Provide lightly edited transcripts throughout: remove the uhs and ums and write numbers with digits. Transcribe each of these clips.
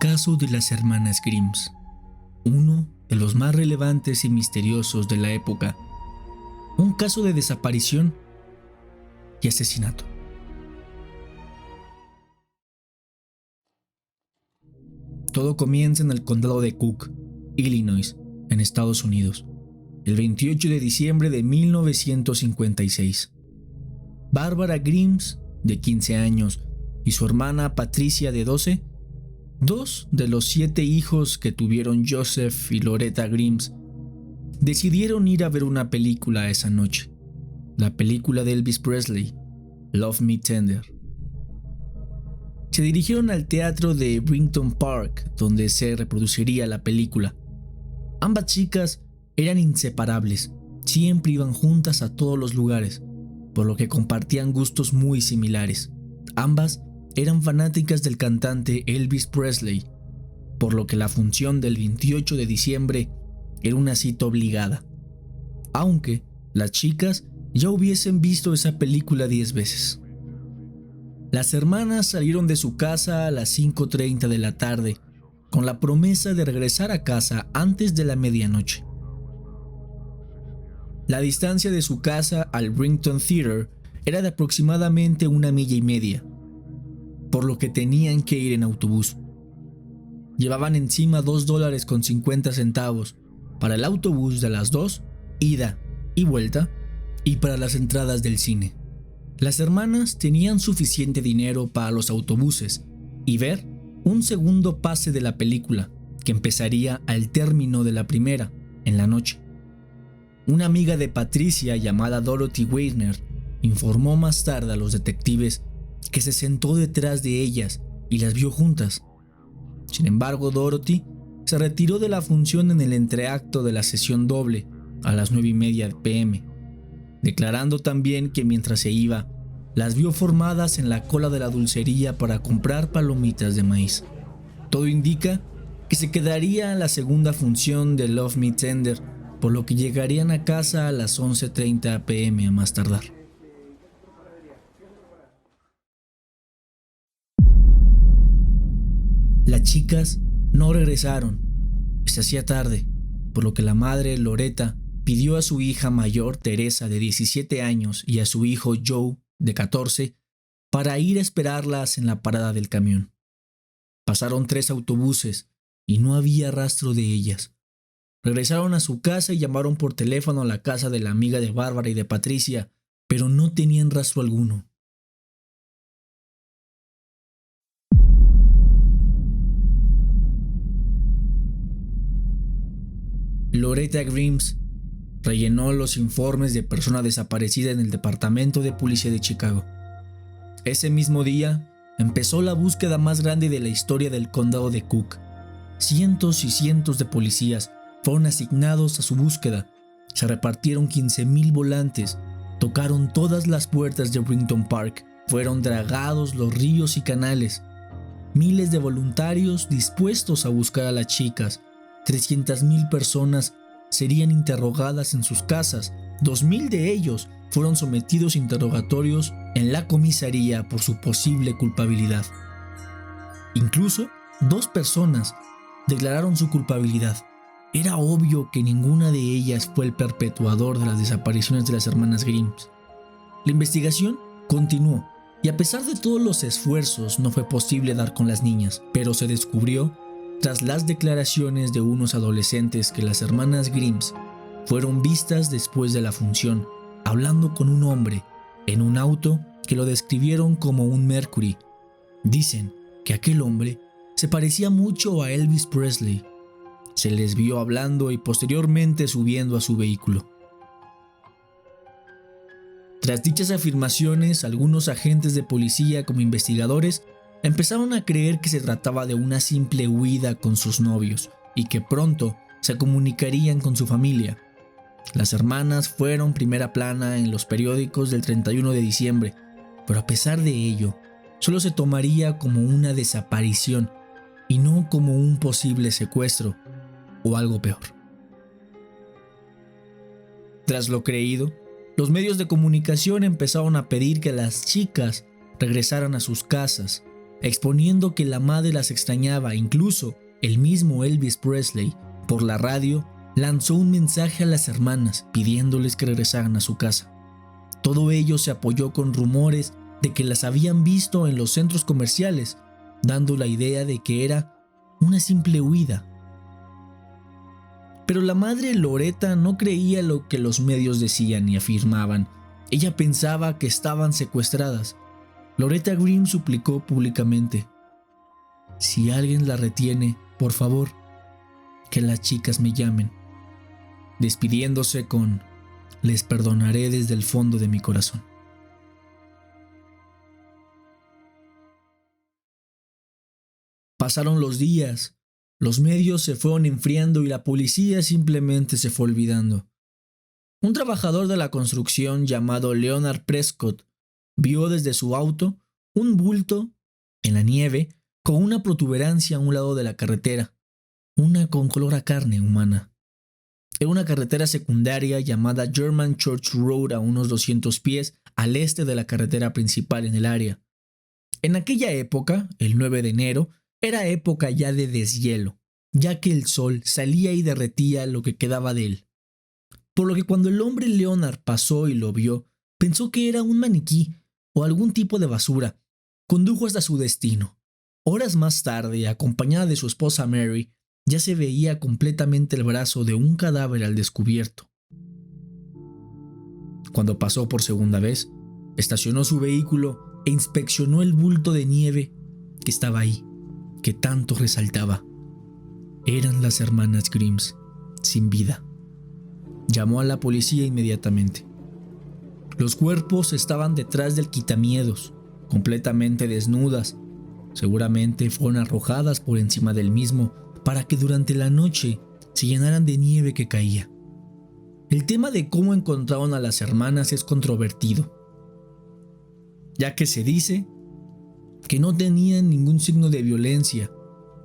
caso de las hermanas Grimms, uno de los más relevantes y misteriosos de la época. Un caso de desaparición y asesinato. Todo comienza en el condado de Cook, Illinois, en Estados Unidos, el 28 de diciembre de 1956. Barbara Grimms, de 15 años, y su hermana Patricia, de 12, dos de los 7 hijos que tuvieron Joseph y Loretta Grimms, decidieron ir a ver una película esa noche, la película de Elvis Presley, Love Me Tender. Se dirigieron al teatro de Brinton Park, donde se reproduciría la película. Ambas chicas eran inseparables, siempre iban juntas a todos los lugares, por lo que compartían gustos muy similares. Ambas eran fanáticas del cantante Elvis Presley, por lo que la función del 28 de diciembre era una cita obligada, aunque las chicas ya hubiesen visto esa película 10 veces. Las hermanas salieron de su casa a las 5:30 de la tarde, con la promesa de regresar a casa antes de la medianoche. La distancia de su casa al Brinton Theater era de aproximadamente 1,5 millas, por lo que tenían que ir en autobús. Llevaban encima $2.50 para el autobús de las 2, ida y vuelta, y para las entradas del cine. Las hermanas tenían suficiente dinero para los autobuses y ver un segundo pase de la película, que empezaría al término de la primera, en la noche. Una amiga de Patricia llamada Dorothy Weiner informó más tarde a los detectives que se sentó detrás de ellas y las vio juntas. Sin embargo, Dorothy se retiró de la función en el entreacto de la sesión doble a las 9:30 p.m., declarando también que mientras se iba, las vio formadas en la cola de la dulcería para comprar palomitas de maíz. Todo indica que se quedaría en la segunda función de Love Me Tender, por lo que llegarían a casa a las 11:30 p.m. a más tardar. Las chicas no regresaron. Se hacía tarde, por lo que la madre, Loretta, pidió a su hija mayor, Teresa, de 17 años, y a su hijo, Joe, de 14, para ir a esperarlas en la parada del camión. Pasaron 3 autobuses y no había rastro de ellas. Regresaron a su casa y llamaron por teléfono a la casa de la amiga de Bárbara y de Patricia, pero no tenían rastro alguno. Loretta Grimms rellenó los informes de persona desaparecida en el Departamento de Policía de Chicago. Ese mismo día empezó la búsqueda más grande de la historia del condado de Cook. Cientos y cientos de policías fueron asignados a su búsqueda. Se repartieron 15,000 volantes, tocaron todas las puertas de Brinton Park, fueron dragados los ríos y canales. Miles de voluntarios dispuestos a buscar a las chicas. 300,000 personas serían interrogadas en sus casas. 2,000 de ellos fueron sometidos a interrogatorios en la comisaría por su posible culpabilidad. Incluso 2 personas declararon su culpabilidad. Era obvio que ninguna de ellas fue el perpetuador de las desapariciones de las hermanas Grimms. La investigación continuó y a pesar de todos los esfuerzos no fue posible dar con las niñas, pero se descubrió tras las declaraciones de unos adolescentes que las hermanas Grimms fueron vistas después de la función, hablando con un hombre en un auto que lo describieron como un Mercury. Dicen que aquel hombre se parecía mucho a Elvis Presley. Se les vio hablando y posteriormente subiendo a su vehículo. Tras dichas afirmaciones, algunos agentes de policía como investigadores empezaron a creer que se trataba de una simple huida con sus novios y que pronto se comunicarían con su familia. Las hermanas fueron primera plana en los periódicos del 31 de diciembre, pero a pesar de ello, solo se tomaría como una desaparición y no como un posible secuestro o algo peor. Tras lo creído, los medios de comunicación empezaron a pedir que las chicas regresaran a sus casas, exponiendo que la madre las extrañaba. Incluso el mismo Elvis Presley, por la radio, lanzó un mensaje a las hermanas pidiéndoles que regresaran a su casa. Todo ello se apoyó con rumores de que las habían visto en los centros comerciales, dando la idea de que era una simple huida. Pero la madre Loretta no creía lo que los medios decían y afirmaban. Ella pensaba que estaban secuestradas. Loretta Green suplicó públicamente: si alguien la retiene, por favor, que las chicas me llamen, despidiéndose con: les perdonaré desde el fondo de mi corazón. Pasaron los días, los medios se fueron enfriando y la policía simplemente se fue olvidando. Un trabajador de la construcción llamado Leonard Prescott vio desde su auto un bulto en la nieve con una protuberancia a un lado de la carretera, una con color a carne humana. Era una carretera secundaria llamada German Church Road a unos 200 pies al este de la carretera principal en el área. En aquella época, el 9 de enero, era época ya de deshielo, ya que el sol salía y derretía lo que quedaba de él. Por lo que cuando el hombre Leonard pasó y lo vio, pensó que era un maniquí o algún tipo de basura. Condujo hasta su destino. Horas más tarde, acompañada de su esposa Mary, ya se veía completamente el brazo de un cadáver al descubierto. Cuando pasó por segunda vez, estacionó su vehículo e inspeccionó el bulto de nieve que estaba ahí, que tanto resaltaba. Eran las hermanas Grimes, sin vida. Llamó a la policía inmediatamente. Los cuerpos estaban detrás del quitamiedos, completamente desnudas. Seguramente fueron arrojadas por encima del mismo para que durante la noche se llenaran de nieve que caía. El tema de cómo encontraron a las hermanas es controvertido, ya que se dice que no tenían ningún signo de violencia,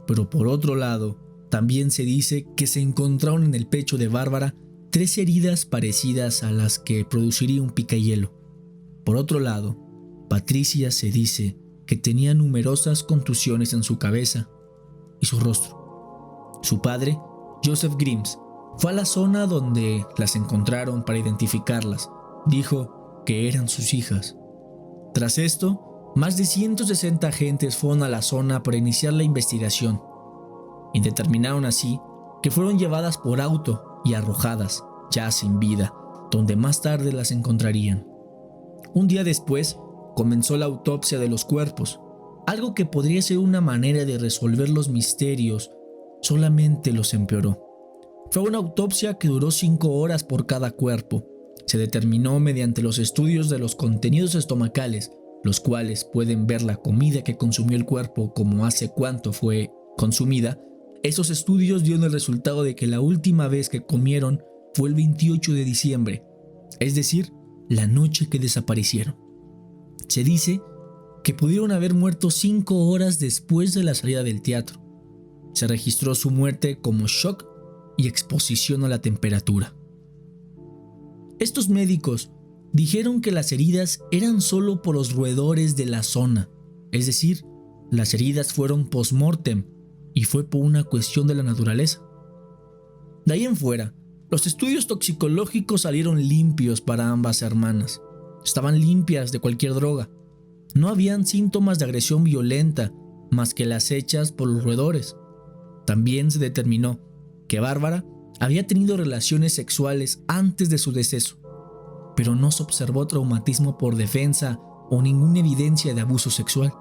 pero por otro lado, también se dice que se encontraron en el pecho de Bárbara 3 heridas parecidas a las que produciría un picahielo. Por otro lado, Patricia se dice que tenía numerosas contusiones en su cabeza y su rostro. Su padre, Joseph Grimes, fue a la zona donde las encontraron para identificarlas. Dijo que eran sus hijas. Tras esto, más de 160 agentes fueron a la zona para iniciar la investigación y determinaron así que fueron llevadas por auto y arrojadas, ya sin vida, donde más tarde las encontrarían. Un día después, comenzó la autopsia de los cuerpos, algo que podría ser una manera de resolver los misterios, solamente los empeoró. Fue una autopsia que duró 5 horas por cada cuerpo. Se determinó mediante los estudios de los contenidos estomacales, los cuales pueden ver la comida que consumió el cuerpo como hace cuánto fue consumida. Esos estudios dieron el resultado de que la última vez que comieron fue el 28 de diciembre, es decir, la noche que desaparecieron. Se dice que pudieron haber muerto 5 horas después de la salida del teatro. Se registró su muerte como shock y exposición a la temperatura. Estos médicos dijeron que las heridas eran solo por los roedores de la zona, es decir, las heridas fueron post-mortem y fue por una cuestión de la naturaleza. De ahí en fuera, los estudios toxicológicos salieron limpios para ambas hermanas. Estaban limpias de cualquier droga. No habían síntomas de agresión violenta más que las hechas por los roedores. También se determinó que Bárbara había tenido relaciones sexuales antes de su deceso, pero no se observó traumatismo por defensa o ninguna evidencia de abuso sexual.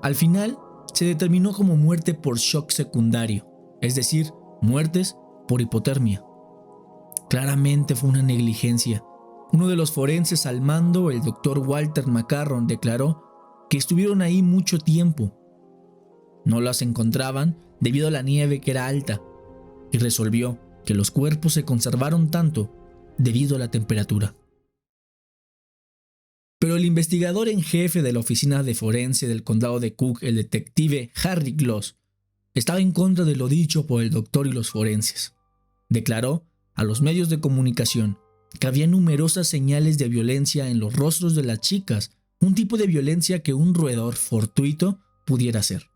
Al final, se determinó como muerte por shock secundario, es decir, muertes por hipotermia. Claramente fue una negligencia. Uno de los forenses al mando, el Dr. Walter McCarron, declaró que estuvieron ahí mucho tiempo. No las encontraban debido a la nieve que era alta, y resolvió que los cuerpos se conservaron tanto debido a la temperatura. Pero el investigador en jefe de la oficina de forense del condado de Cook, el detective Harry Gloss, estaba en contra de lo dicho por el doctor y los forenses. Declaró a los medios de comunicación que había numerosas señales de violencia en los rostros de las chicas un tipo de violencia que un roedor fortuito pudiera hacer.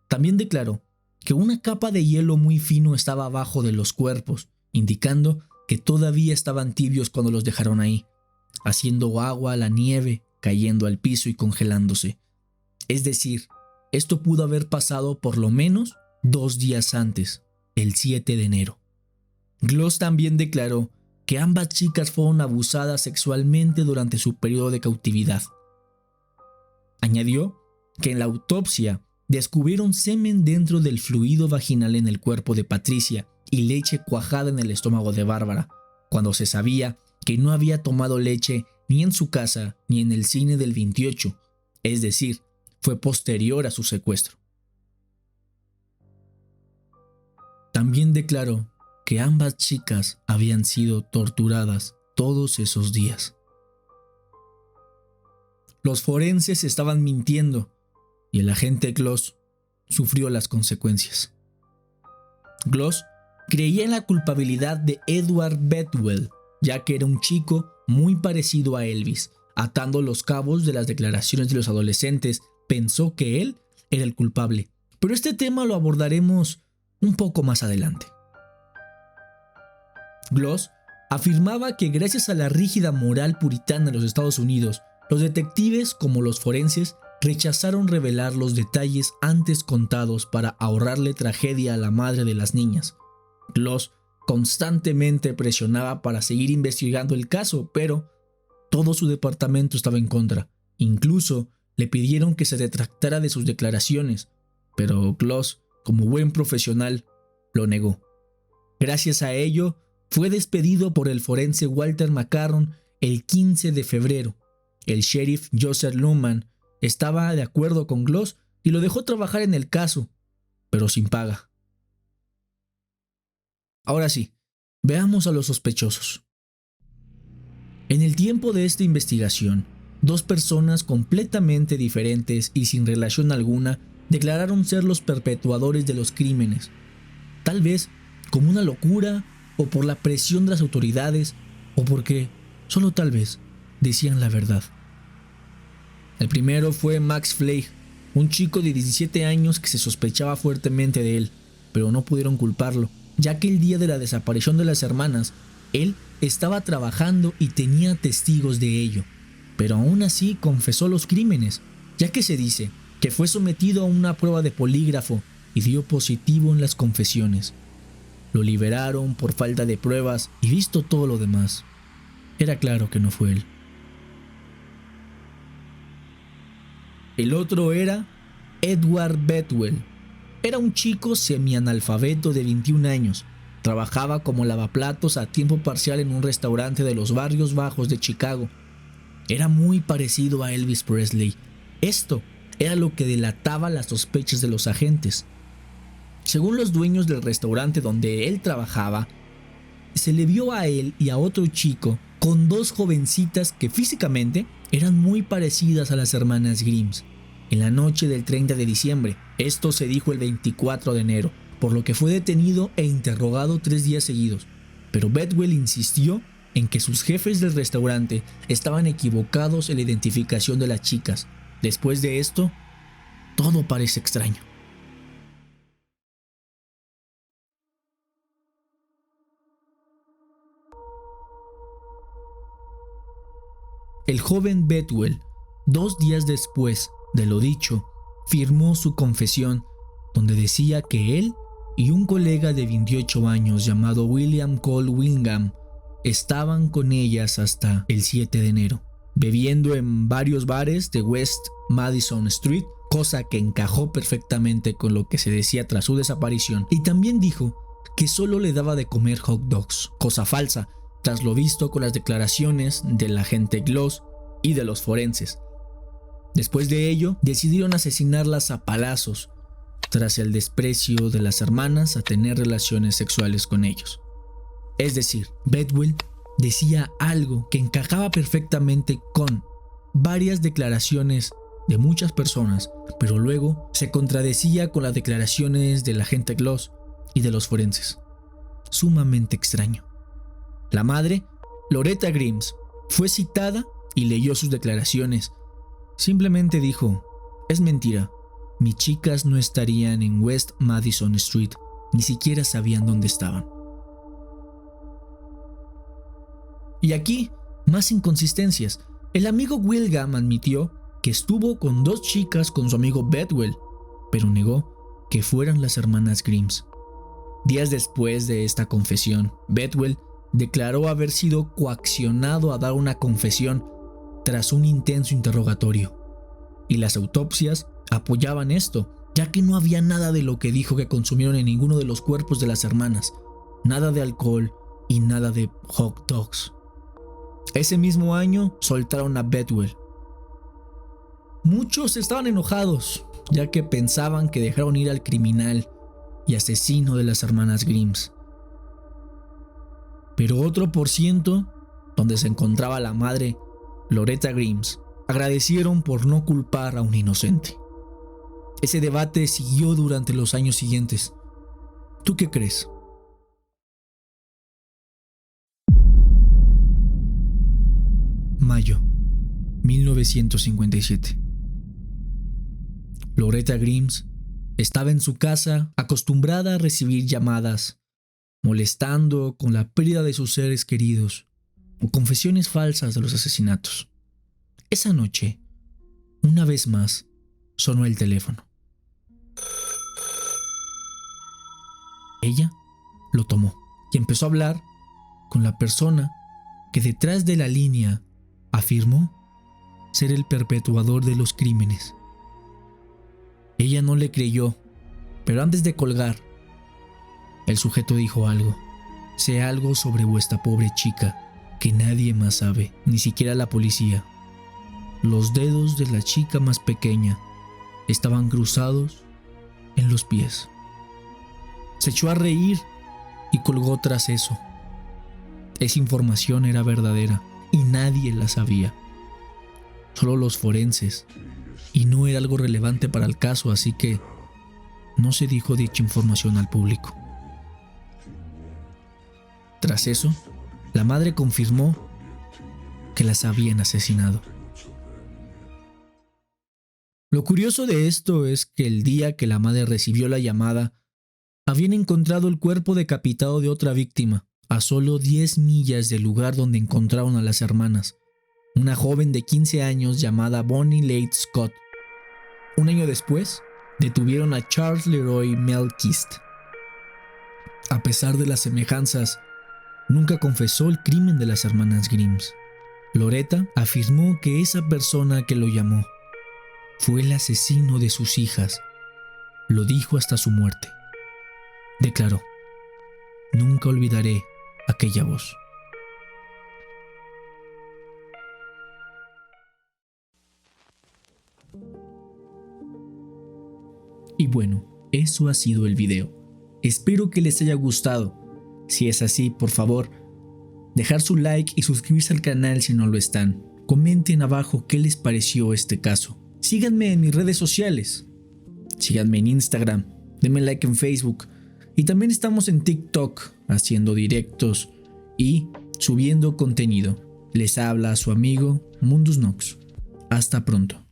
También declaró que una capa de hielo muy fino estaba abajo de los cuerpos, indicando que todavía estaban tibios cuando los dejaron ahí, haciendo agua a la nieve, cayendo al piso y congelándose. Es decir, esto pudo haber pasado por lo menos 2 días antes, el 7 de enero. Gloss también declaró que ambas chicas fueron abusadas sexualmente durante su periodo de cautividad. Añadió que en la autopsia descubrieron semen dentro del fluido vaginal en el cuerpo de Patricia y leche cuajada en el estómago de Bárbara, cuando se sabía que no había tomado leche ni en su casa ni en el cine del 28, es decir, fue posterior a su secuestro. También declaró que ambas chicas habían sido torturadas todos esos días. Los forenses estaban mintiendo y el agente Gloss sufrió las consecuencias. Gloss creía en la culpabilidad de Edward Bedwell, ya que era un chico muy parecido a Elvis. Atando los cabos de las declaraciones de los adolescentes, pensó que él era el culpable, pero este tema lo abordaremos un poco más adelante. Gloss afirmaba que gracias a la rígida moral puritana de los Estados Unidos, los detectives como los forenses rechazaron revelar los detalles antes contados para ahorrarle tragedia a la madre de las niñas. Gloss constantemente presionaba para seguir investigando el caso, pero todo su departamento estaba en contra. Incluso le pidieron que se retractara de sus declaraciones, pero Gloss, como buen profesional, lo negó. Gracias a ello, fue despedido por el forense Walter McCarron el 15 de febrero. El sheriff Joseph Luman estaba de acuerdo con Gloss y lo dejó trabajar en el caso, pero sin paga. Ahora sí, veamos a los sospechosos. En el tiempo de esta investigación, 2 personas completamente diferentes y sin relación alguna declararon ser los perpetuadores de los crímenes, tal vez como una locura o por la presión de las autoridades o porque, solo tal vez, decían la verdad. El primero fue Max Flake, un chico de 17 años que se sospechaba fuertemente de él, pero no pudieron culparlo, ya que el día de la desaparición de las hermanas, él estaba trabajando y tenía testigos de ello, pero aún así confesó los crímenes, ya que se dice que fue sometido a una prueba de polígrafo y dio positivo en las confesiones. Lo liberaron por falta de pruebas y visto todo lo demás, era claro que no fue él. El otro era Edward Bedwell. Era un chico semianalfabeto de 21 años. Trabajaba como lavaplatos a tiempo parcial en un restaurante de los barrios bajos de Chicago. Era muy parecido a Elvis Presley. Esto era lo que delataba las sospechas de los agentes. Según los dueños del restaurante donde él trabajaba, se le vio a él y a otro chico con 2 jovencitas que físicamente eran muy parecidas a las hermanas Grimes. En la noche del 30 de diciembre, esto se dijo el 24 de enero, por lo que fue detenido e interrogado 3 días seguidos. Pero Bedwell insistió en que sus jefes del restaurante estaban equivocados en la identificación de las chicas. Después de esto, todo parece extraño. El joven Bedwell, 2 días después de lo dicho, firmó su confesión, donde decía que él y un colega de 28 años llamado William Cole Wingham estaban con ellas hasta el 7 de enero, bebiendo en varios bares de West Madison Street, cosa que encajó perfectamente con lo que se decía tras su desaparición, y también dijo que solo le daba de comer hot dogs, cosa falsa, tras lo visto con las declaraciones del agente Gloss y de los forenses. Después de ello, decidieron asesinarlas a palazos, tras el desprecio de las hermanas a tener relaciones sexuales con ellos. Es decir, Bedwell decía algo que encajaba perfectamente con varias declaraciones de muchas personas, pero luego se contradecía con las declaraciones del agente Gloss y de los forenses. Sumamente extraño. La madre, Loretta Grimes, fue citada y leyó sus declaraciones. Simplemente dijo: es mentira, mis chicas no estarían en West Madison Street, ni siquiera sabían dónde estaban. Y aquí, más inconsistencias. El amigo Wilgam admitió que estuvo con 2 chicas con su amigo Bedwell, pero negó que fueran las hermanas Grimes. Días después de esta confesión, Bedwell declaró haber sido coaccionado a dar una confesión tras un intenso interrogatorio, y las autopsias apoyaban esto, ya que no había nada de lo que dijo que consumieron en ninguno de los cuerpos de las hermanas, nada de alcohol y nada de hot dogs. Ese mismo año soltaron a Bedwell. Muchos estaban enojados, ya que pensaban que dejaron ir al criminal y asesino de las hermanas Grimes. Pero otro por ciento, donde se encontraba la madre Loretta Grimes, agradecieron por no culpar a un inocente. Ese debate siguió durante los años siguientes. ¿Tú qué crees? Mayo 1957. Loretta Grimes estaba en su casa, acostumbrada a recibir llamadas, molestando con la pérdida de sus seres queridos o confesiones falsas de los asesinatos. Esa noche, una vez más, sonó el teléfono. Ella lo tomó y empezó a hablar con la persona que detrás de la línea afirmó ser el perpetuador de los crímenes. Ella no le creyó, pero antes de colgar, el sujeto dijo algo. Sé algo sobre vuestra pobre chica que nadie más sabe, ni siquiera la policía. Los dedos de la chica más pequeña estaban cruzados en los pies. Se echó a reír y colgó tras eso. Esa información era verdadera y nadie la sabía. Solo los forenses. Y no era algo relevante para el caso, así que no se dijo dicha información al público. Tras eso, la madre confirmó que las habían asesinado. Lo curioso de esto es que el día que la madre recibió la llamada, habían encontrado el cuerpo decapitado de otra víctima, a solo 10 millas del lugar donde encontraron a las hermanas, una joven de 15 años llamada Bonnie Lade Scott. Un año después, detuvieron a Charles Leroy Melquist. A pesar de las semejanzas, nunca confesó el crimen de las hermanas Grimes. Loretta afirmó que esa persona que lo llamó fue el asesino de sus hijas. Lo dijo hasta su muerte. Declaró: nunca olvidaré aquella voz. Y bueno, eso ha sido el video. Espero que les haya gustado. Si es así, por favor, dejar su like y suscribirse al canal si no lo están. Comenten abajo qué les pareció este caso. Síganme en mis redes sociales. Síganme en Instagram, denme like en Facebook. Y también estamos en TikTok haciendo directos y subiendo contenido. Les habla su amigo Mundus Nox. Hasta pronto.